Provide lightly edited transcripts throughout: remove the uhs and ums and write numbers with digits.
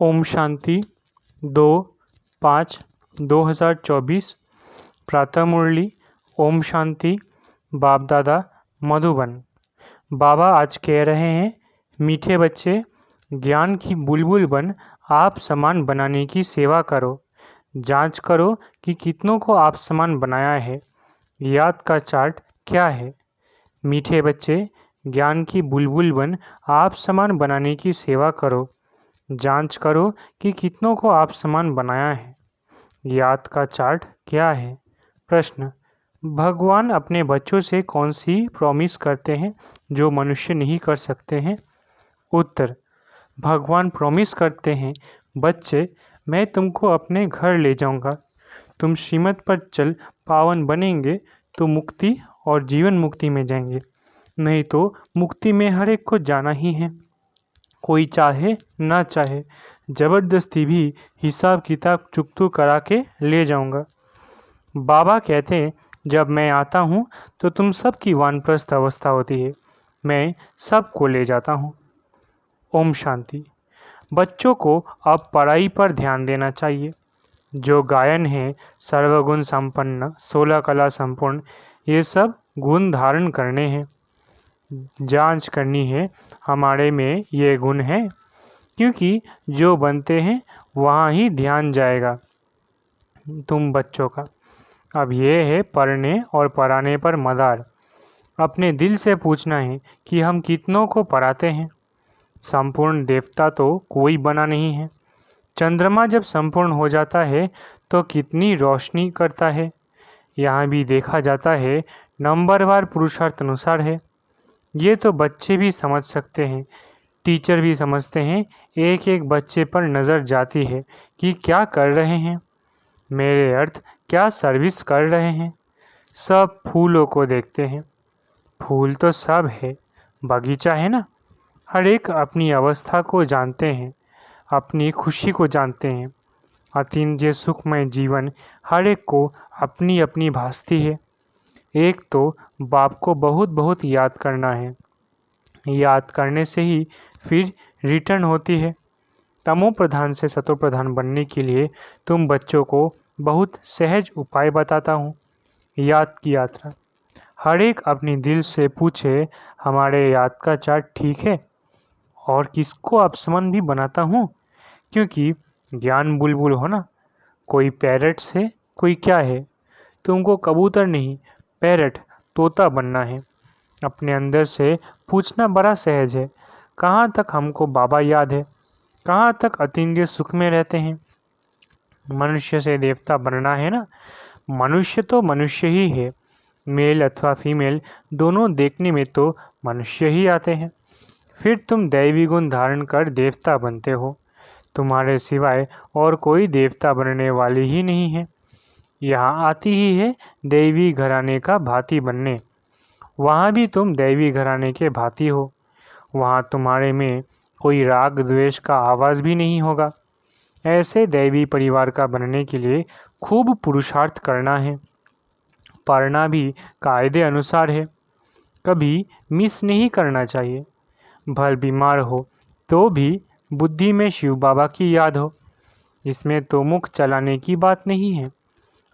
ओम शांति 2/5/2024 प्रातः मुरली। ओम शांति। बाप दादा मधुबन। बाबा आज कह रहे हैं, मीठे बच्चे, ज्ञान की बुलबुल बन आप समान बनाने की सेवा करो। जांच करो कि कितनों को आप समान बनाया है। याद का चार्ट क्या है। मीठे बच्चे, ज्ञान की बुलबुल बन आप समान बनाने की सेवा करो। जांच करो कि कितनों को आप समान बनाया है। याद का चार्ट क्या है। प्रश्न, भगवान अपने बच्चों से कौन सी प्रॉमिस करते हैं जो मनुष्य नहीं कर सकते हैं। उत्तर, भगवान प्रॉमिस करते हैं, बच्चे मैं तुमको अपने घर ले जाऊंगा। तुम श्रीमत पर चल पावन बनेंगे तो मुक्ति और जीवन मुक्ति में जाएंगे, नहीं तो मुक्ति में हर एक को जाना ही है। कोई चाहे ना चाहे ज़बरदस्ती भी हिसाब किताब चुकतू करा के ले जाऊंगा। बाबा कहते हैं, जब मैं आता हूँ तो तुम सबकी वानप्रस्थ अवस्था होती है, मैं सबको ले जाता हूँ। ओम शांति। बच्चों को अब पढ़ाई पर ध्यान देना चाहिए। जो गायन है, सर्वगुण संपन्न, 16 कला संपूर्ण, ये सब गुण धारण करने हैं। जांच करनी है हमारे में ये गुण है, क्योंकि जो बनते हैं वहाँ ही ध्यान जाएगा तुम बच्चों का। अब ये है पढ़ने और पढ़ाने पर मदार। अपने दिल से पूछना है कि हम कितनों को पढ़ाते हैं। संपूर्ण देवता तो कोई बना नहीं है। चंद्रमा जब संपूर्ण हो जाता है तो कितनी रोशनी करता है। यहाँ भी देखा जाता है नंबरवार पुरुषार्थ अनुसार है। ये तो बच्चे भी समझ सकते हैं, टीचर भी समझते हैं। एक एक बच्चे पर नज़र जाती है कि क्या कर रहे हैं, मेरे अर्थ क्या सर्विस कर रहे हैं। सब फूलों को देखते हैं। फूल तो सब है, बगीचा है ना। हर एक अपनी अवस्था को जानते हैं, अपनी खुशी को जानते हैं। अतीन्द्रिय सुखमय जीवन हर एक को अपनी अपनी भासती है। एक तो बाप को बहुत बहुत याद करना है। याद करने से ही फिर रिटर्न होती है। तमो प्रधान से सतो प्रधान बनने के लिए तुम बच्चों को बहुत सहज उपाय बताता हूँ। याद की यात्रा। हर एक अपनी दिल से पूछे, हमारे याद का चार्ट ठीक है। और किसको अपसमन भी बनाता हूँ, क्योंकि ज्ञान बुलबुल हो ना। कोई पैरट से कोई क्या है। तुमको कबूतर नहीं, पैरट, तोता बनना है। अपने अंदर से पूछना बड़ा सहज है, कहाँ तक हमको बाबा याद है, कहाँ तक अतीन्द्रिय सुख में रहते हैं। मनुष्य से देवता बनना है ना। मनुष्य तो मनुष्य ही है, मेल अथवा फीमेल दोनों देखने में तो मनुष्य ही आते हैं। फिर तुम दैवी गुण धारण कर देवता बनते हो। तुम्हारे सिवाय और कोई देवता बनने वाली ही नहीं है। यहाँ आती ही है दैवी घराने का भांति बनने। वहाँ भी तुम दैवी घराने के भांति हो। वहाँ तुम्हारे में कोई राग द्वेष का आवाज़ भी नहीं होगा। ऐसे दैवी परिवार का बनने के लिए खूब पुरुषार्थ करना है। पढ़ना भी कायदे अनुसार है, कभी मिस नहीं करना चाहिए। भल बीमार हो तो भी बुद्धि में शिव बाबा की याद हो। इसमें तो मुख चलाने की बात नहीं है।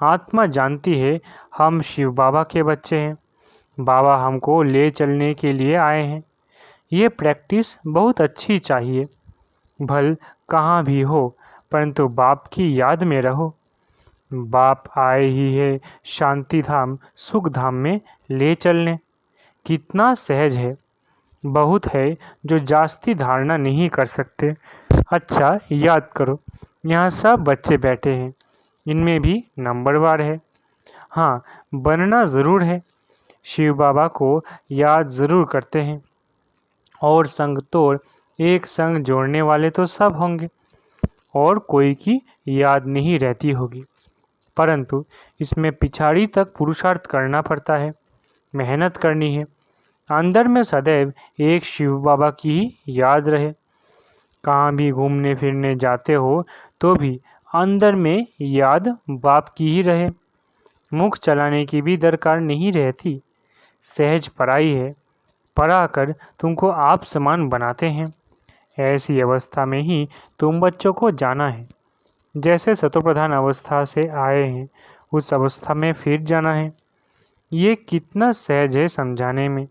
आत्मा जानती है हम शिव बाबा के बच्चे हैं। बाबा हमको ले चलने के लिए आए हैं। ये प्रैक्टिस बहुत अच्छी चाहिए। भल कहाँ भी हो, परंतु बाप की याद में रहो। बाप आए ही है शांति धाम सुख धाम में ले चलने। कितना सहज है। बहुत है जो जास्ती धारणा नहीं कर सकते। अच्छा याद करो, यहाँ सब बच्चे बैठे हैं, इनमें भी नंबरवार है। हाँ, बनना ज़रूर है। शिव बाबा को याद ज़रूर करते हैं। और संग तोड़ एक संग जोड़ने वाले तो सब होंगे, और कोई की याद नहीं रहती होगी। परंतु इसमें पिछाड़ी तक पुरुषार्थ करना पड़ता है, मेहनत करनी है। अंदर में सदैव एक शिव बाबा की ही याद रहे। कहाँ भी घूमने फिरने जाते हो तो भी अंदर में याद बाप की ही रहे। मुख चलाने की भी दरकार नहीं रहती। सहज पढ़ाई है, पढ़ा कर तुमको आप समान बनाते हैं। ऐसी अवस्था में ही तुम बच्चों को जाना है। जैसे सतोप्रधान अवस्था से आए हैं उस अवस्था में फिर जाना है। ये कितना सहज है समझाने में।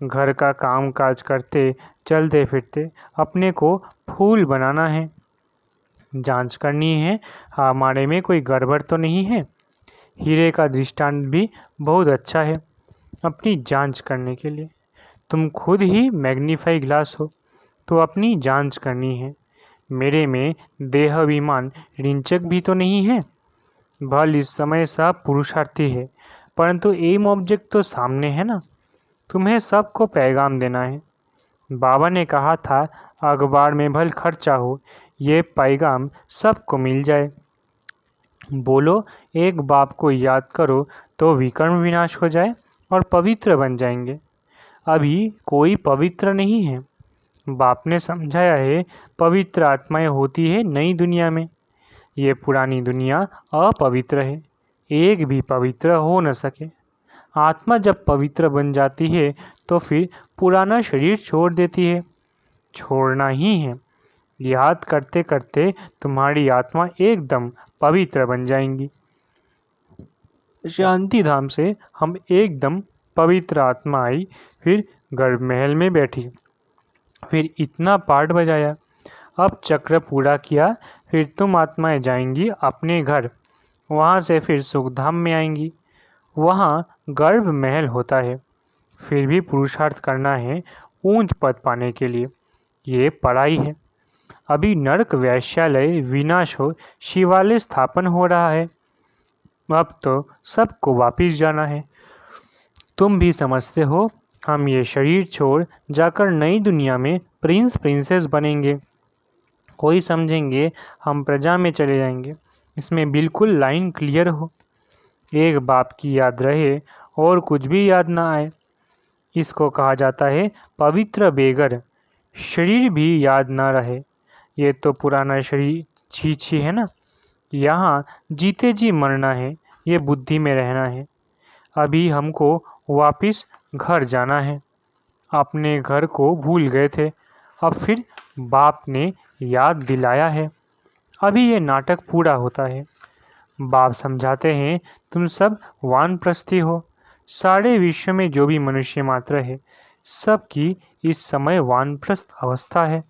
घर का काम काज करते चलते फिरते अपने को फूल बनाना है। जांच करनी है हमारे में कोई गड़बड़ तो नहीं है। हीरे का दृष्टांत भी बहुत अच्छा है अपनी जांच करने के लिए। तुम खुद ही मैग्नीफाई ग्लास हो तो अपनी जांच करनी है। मेरे में देह अभिमान रिंचक भी तो नहीं है। भल इस समय सब पुरुषार्थी है परंतु एम ऑब्जेक्ट तो सामने है ना। तुम्हें सबको पैगाम देना है। बाबा ने कहा था अखबार में भल खर्चा हो ये पैगाम सबको मिल जाए। बोलो एक बाप को याद करो तो विकर्म विनाश हो जाए और पवित्र बन जाएंगे। अभी कोई पवित्र नहीं है। बाप ने समझाया है पवित्र आत्माएं होती है नई दुनिया में। ये पुरानी दुनिया अपवित्र है, एक भी पवित्र हो न सके। आत्मा जब पवित्र बन जाती है तो फिर पुराना शरीर छोड़ देती है। छोड़ना ही है। याद करते करते तुम्हारी आत्मा एकदम पवित्र बन जाएंगी। शांति धाम से हम एकदम पवित्र आत्मा आई, फिर गर्भ महल में बैठी, फिर इतना पाठ बजाया। अब चक्र पूरा किया, फिर तुम आत्माएं जाएंगी अपने घर। वहाँ से फिर सुखधाम में आएंगी। वहाँ गर्भ महल होता है। फिर भी पुरुषार्थ करना है ऊंच पद पाने के लिए। ये पढ़ाई है। अभी नरक वैश्यालय विनाश हो शिवालय स्थापन हो रहा है। अब तो सबको वापिस जाना है। तुम भी समझते हो हम ये शरीर छोड़ जाकर नई दुनिया में प्रिंस प्रिंसेस बनेंगे। कोई समझेंगे हम प्रजा में चले जाएंगे। इसमें बिल्कुल लाइन क्लियर हो। एक बाप की याद रहे और कुछ भी याद ना आए। इसको कहा जाता है पवित्र बेगर। शरीर भी याद ना रहे। ये तो पुराना शरीर छी छी है ना। यहाँ जीते जी मरना है, ये बुद्धि में रहना है। अभी हमको वापिस घर जाना है। अपने घर को भूल गए थे, अब फिर बाप ने याद दिलाया है। अभी ये नाटक पूरा होता है। बाप समझाते हैं तुम सब वानप्रस्थी हो। सारे विश्व में जो भी मनुष्य मात्र है सबकी इस समय वानप्रस्थ अवस्था है।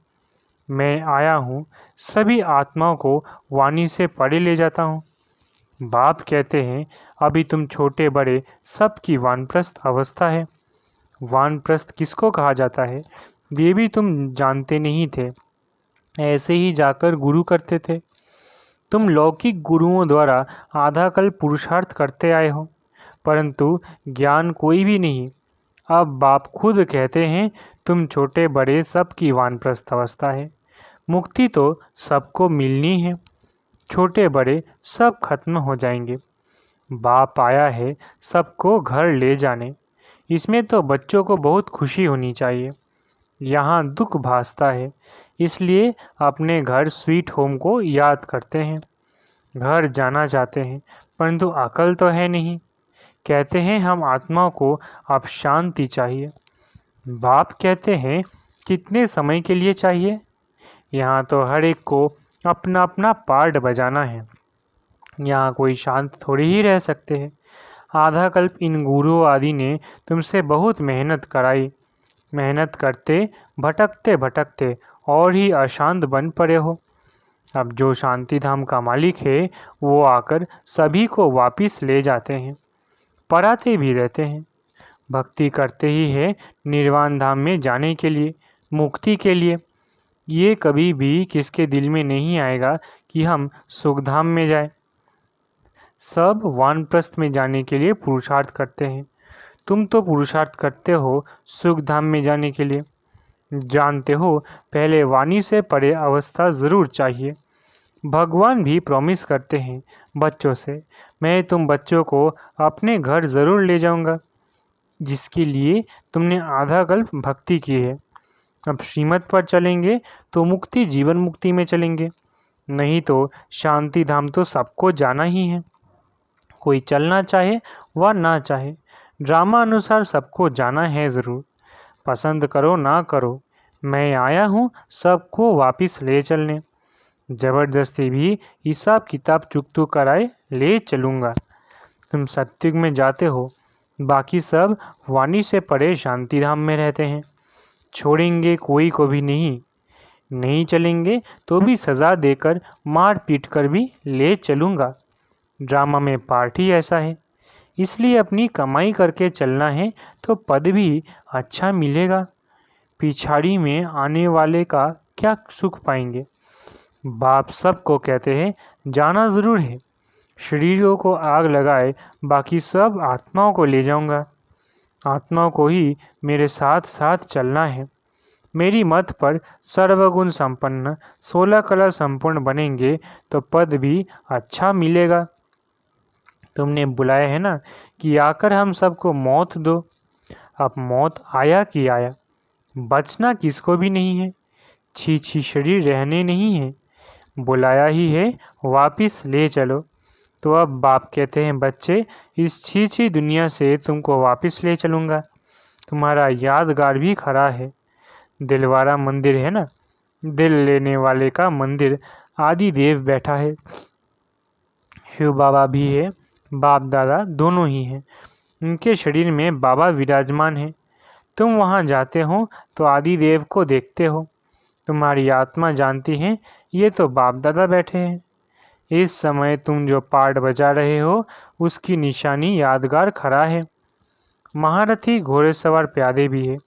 मैं आया हूँ सभी आत्माओं को वाणी से परे ले जाता हूँ। बाप कहते हैं अभी तुम छोटे बड़े सबकी वानप्रस्थ अवस्था है। वानप्रस्थ किसको कहा जाता है ये भी तुम जानते नहीं थे। ऐसे ही जाकर गुरु करते थे। तुम लौकिक गुरुओं द्वारा आधा कल्प पुरुषार्थ करते आए हो परंतु ज्ञान कोई भी नहीं। अब बाप खुद कहते हैं तुम छोटे बड़े सबकी वानप्रस्थ अवस्था है। मुक्ति तो सबको मिलनी है। छोटे बड़े सब खत्म हो जाएंगे। बाप आया है सबको घर ले जाने। इसमें तो बच्चों को बहुत खुशी होनी चाहिए। यहाँ दुख भासता है इसलिए अपने घर स्वीट होम को याद करते हैं। घर जाना चाहते हैं परंतु अकल तो है नहीं। कहते हैं हम आत्माओं को अब शांति चाहिए। बाप कहते हैं कितने समय के लिए चाहिए। यहाँ तो हर एक को अपना अपना पार्ट बजाना है। यहाँ कोई शांत थोड़ी ही रह सकते हैं। आधा कल्प इन गुरु आदि ने तुमसे बहुत मेहनत कराई। मेहनत करते भटकते भटकते और ही अशांत बन पड़े हो। अब जो शांति धाम का मालिक है वो आकर सभी को वापिस ले जाते हैं, पढ़ाते भी रहते हैं। भक्ति करते ही है निर्वाण धाम में जाने के लिए, मुक्ति के लिए। ये कभी भी किसके दिल में नहीं आएगा कि हम सुखधाम में जाए। सब वानप्रस्थ में जाने के लिए पुरुषार्थ करते हैं। तुम तो पुरुषार्थ करते हो सुखधाम में जाने के लिए। जानते हो पहले वाणी से परे अवस्था ज़रूर चाहिए। भगवान भी प्रॉमिस करते हैं बच्चों से, मैं तुम बच्चों को अपने घर ज़रूर ले जाऊंगा जिसके लिए तुमने आधा कल्प भक्ति की है। अब श्रीमत पर चलेंगे तो मुक्ति जीवन मुक्ति में चलेंगे, नहीं तो शांति धाम तो सबको जाना ही है। कोई चलना चाहे व ना चाहे, ड्रामा अनुसार सबको जाना है ज़रूर। पसंद करो ना करो, मैं आया हूँ सबको वापस ले चलने। ज़बरदस्ती भी हिसाब किताब चुकतू कराए ले चलूँगा। तुम सत्युग में जाते हो, बाकी सब वाणी से परे शांतिधाम में रहते हैं। छोड़ेंगे कोई को भी नहीं। नहीं चलेंगे तो भी सज़ा देकर मार पीट कर भी ले चलूँगा। ड्रामा में पार्ट ही ऐसा है, इसलिए अपनी कमाई करके चलना है तो पद भी अच्छा मिलेगा। पिछाड़ी में आने वाले का क्या सुख पाएंगे। बाप सबको कहते हैं जाना ज़रूर है। शरीरों को आग लगाए, बाकी सब आत्माओं को ले जाऊंगा। आत्माओं को ही मेरे साथ साथ चलना है। मेरी मत पर सर्वगुण संपन्न 16 कला संपूर्ण बनेंगे तो पद भी अच्छा मिलेगा। तुमने बुलाया है ना कि आकर हम सबको मौत दो। अब मौत आया कि आया, बचना किसको भी नहीं है। छी छी शरीर रहने नहीं है, बुलाया ही है वापिस ले चलो। तो अब बाप कहते हैं बच्चे, इस छी छी दुनिया से तुमको वापस ले चलूँगा। तुम्हारा यादगार भी खड़ा है। दिलवारा मंदिर है ना, दिल लेने वाले का मंदिर। आदि देव बैठा है, शिव बाबा भी है, बाप दादा दोनों ही हैं। उनके शरीर में बाबा विराजमान है। तुम वहाँ जाते हो तो आदि देव को देखते हो। तुम्हारी आत्मा जानती है ये तो बाप दादा बैठे हैं। इस समय तुम जो पार्ट बजा रहे हो उसकी निशानी यादगार खड़ा है। महारथी घोड़ेसवार प्यादे भी है।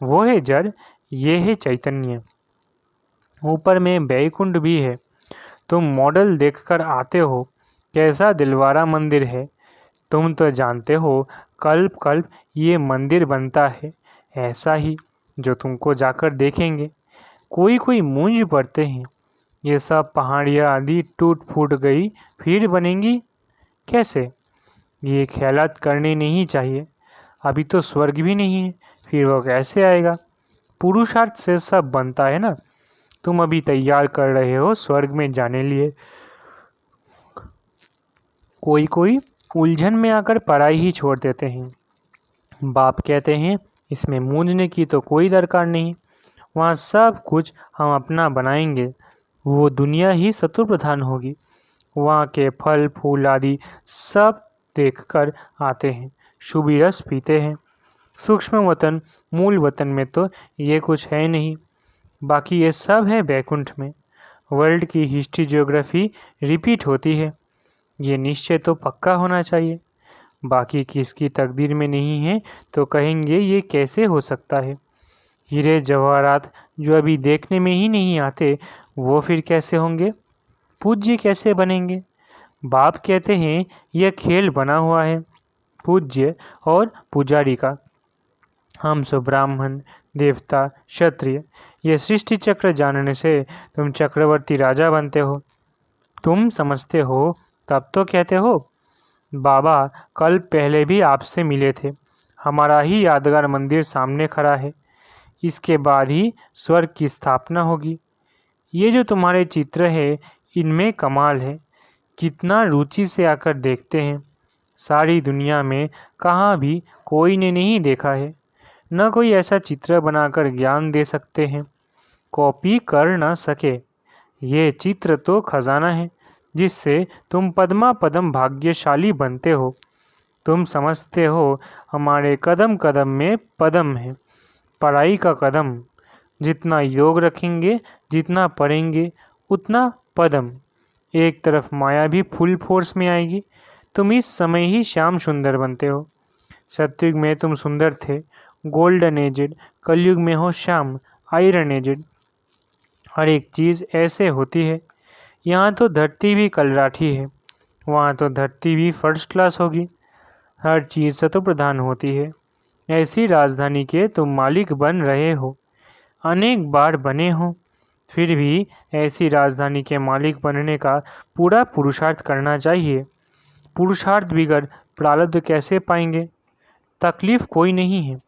वो है जड़, ये है चैतन्य। ऊपर में वैकुंठ भी है। तुम मॉडल देखकर आते हो, कैसा दिलवारा मंदिर है। तुम तो जानते हो कल्प कल्प ये मंदिर बनता है ऐसा ही, जो तुमको जाकर देखेंगे। कोई कोई मूंज पड़ते हैं, ये सब पहाड़ियाँ आदि टूट फूट गई फिर बनेंगी कैसे। ये ख्यालात करने नहीं चाहिए। अभी तो स्वर्ग भी नहीं है, फिर वो कैसे आएगा। पुरुषार्थ से सब बनता है ना। तुम अभी तैयार कर रहे हो स्वर्ग में जाने लिए। कोई कोई उलझन में आकर पढ़ाई ही छोड़ देते हैं। बाप कहते हैं इसमें मूंझने की तो कोई दरकार नहीं। वहाँ सब कुछ हम अपना बनाएंगे। वो दुनिया ही शत्रु प्रधान होगी। वहाँ के फल फूल आदि सब देखकर आते हैं, शुभ रस पीते हैं। सूक्ष्म वतन मूल वतन में तो ये कुछ है नहीं। बाकी ये सब है बैकुंठ में। वर्ल्ड की हिस्ट्री ज्योग्राफी रिपीट होती है। ये निश्चय तो पक्का होना चाहिए। बाकी किसकी तकदीर में नहीं है तो कहेंगे ये कैसे हो सकता है। हीरे जवाहरात जो अभी देखने में ही नहीं आते वो फिर कैसे होंगे, पूज्य कैसे बनेंगे। बाप कहते हैं यह खेल बना हुआ है पूज्य और पुजारी का। हम सो ब्राह्मण देवता क्षत्रिय, यह सृष्टि चक्र जानने से तुम चक्रवर्ती राजा बनते हो। तुम समझते हो तब तो कहते हो। बाबा कल पहले भी आपसे मिले थे। हमारा ही यादगार मंदिर सामने खड़ा है। इसके बाद ही स्वर्ग की स्थापना होगी। ये जो तुम्हारे चित्र है इनमें कमाल है। कितना रुचि से आकर देखते हैं। सारी दुनिया में कहाँ भी कोई ने नहीं देखा है। न कोई ऐसा चित्र बनाकर ज्ञान दे सकते हैं, कॉपी कर न सके। ये चित्र तो खजाना है जिससे तुम पद्मा पदम भाग्यशाली बनते हो। तुम समझते हो हमारे कदम कदम में पदम है, पढ़ाई का कदम। जितना योग रखेंगे, जितना पढ़ेंगे, उतना पदम। एक तरफ माया भी फुल फोर्स में आएगी। तुम इस समय ही श्याम सुंदर बनते हो। सतयुग में तुम सुंदर थे, गोल्डन एजेड। कलयुग में हो श्याम, आयरन एजेड। हर एक चीज़ ऐसे होती है। यहाँ तो धरती भी कलराठी है, वहाँ तो धरती भी फर्स्ट क्लास होगी। हर चीज़ सतो प्रधान होती है। ऐसी राजधानी के तुम मालिक बन रहे हो, अनेक बार बने हो। फिर भी ऐसी राजधानी के मालिक बनने का पूरा पुरुषार्थ करना चाहिए। पुरुषार्थ बिगड़ प्रारब्ध कैसे पाएंगे। तकलीफ कोई नहीं है।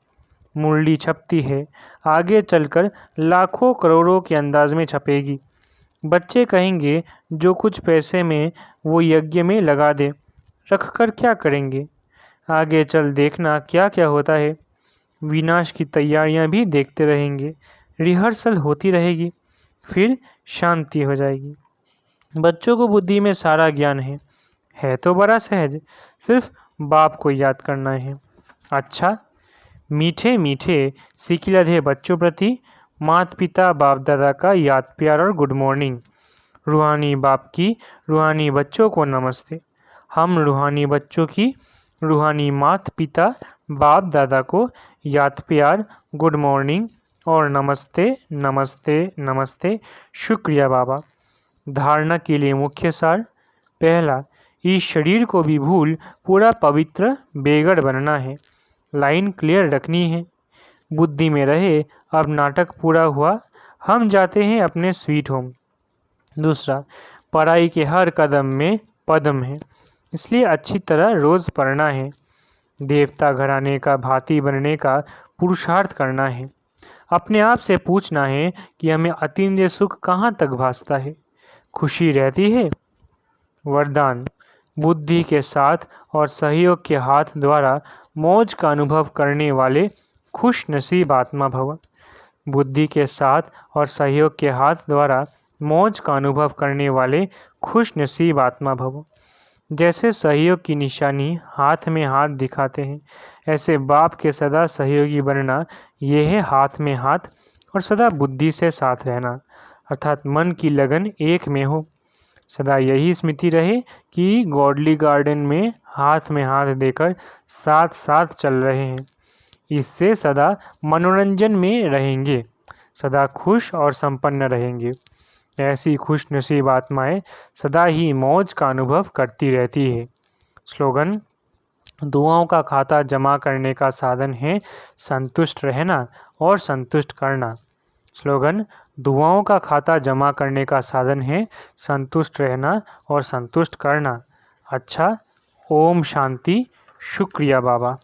मुरली छपती है, आगे चलकर लाखों करोड़ों के अंदाज में छपेगी। बच्चे कहेंगे जो कुछ पैसे में वो यज्ञ में लगा दे, रख कर क्या करेंगे। आगे चल देखना क्या क्या होता है। विनाश की तैयारियां भी देखते रहेंगे। रिहर्सल होती रहेगी, फिर शांति हो जाएगी। बच्चों को बुद्धि में सारा ज्ञान है तो बड़ा सहज, सिर्फ बाप को याद करना है। अच्छा, मीठे मीठे सिकिलधे बच्चों प्रति माता पिता बाप दादा का याद प्यार और गुड मॉर्निंग। रूहानी बाप की रूहानी बच्चों को नमस्ते। हम रूहानी बच्चों की रूहानी माता पिता बाप दादा को याद प्यार, गुड मॉर्निंग और नमस्ते नमस्ते नमस्ते। शुक्रिया बाबा। धारणा के लिए मुख्य सार। पहला, इस शरीर को भी भूल पूरा पवित्र बेगड़ बनना है। लाइन क्लियर रखनी है, बुद्धि में रहे अब नाटक पूरा हुआ, हम जाते हैं अपने स्वीट होम। दूसरा, पढ़ाई के हर कदम में पद्म है, इसलिए अच्छी तरह रोज़ पढ़ना है। देवता घराने का भांति बनने का पुरुषार्थ करना है। अपने आप से पूछना है कि हमें अतीन्द्रिय सुख कहाँ तक भासता है, खुशी रहती है। वरदान, बुद्धि के साथ और सहयोग के हाथ द्वारा मौज का अनुभव करने वाले खुश नसीब आत्मा भव। बुद्धि के साथ और सहयोग के हाथ द्वारा मौज का अनुभव करने वाले खुश नसीब आत्मा भव। जैसे सहयोग की निशानी हाथ में हाथ दिखाते हैं, ऐसे बाप के सदा सहयोगी बनना, ये है हाथ में हाथ और सदा बुद्धि से साथ रहना, अर्थात मन की लगन एक में हो। सदा यही स्मृति रहे कि गॉडली गार्डन में हाथ देकर साथ साथ चल रहे हैं। इससे सदा मनोरंजन में रहेंगे, सदा खुश और संपन्न रहेंगे। ऐसी खुश नसीब आत्माएं सदा ही मौज का अनुभव करती रहती है। स्लोगन, दुआओं का खाता जमा करने का साधन है संतुष्ट रहना और संतुष्ट करना। स्लोगन, दुआओं का खाता जमा करने का साधन है संतुष्ट रहना और संतुष्ट करना। अच्छा, ओम शांति। शुक्रिया बाबा।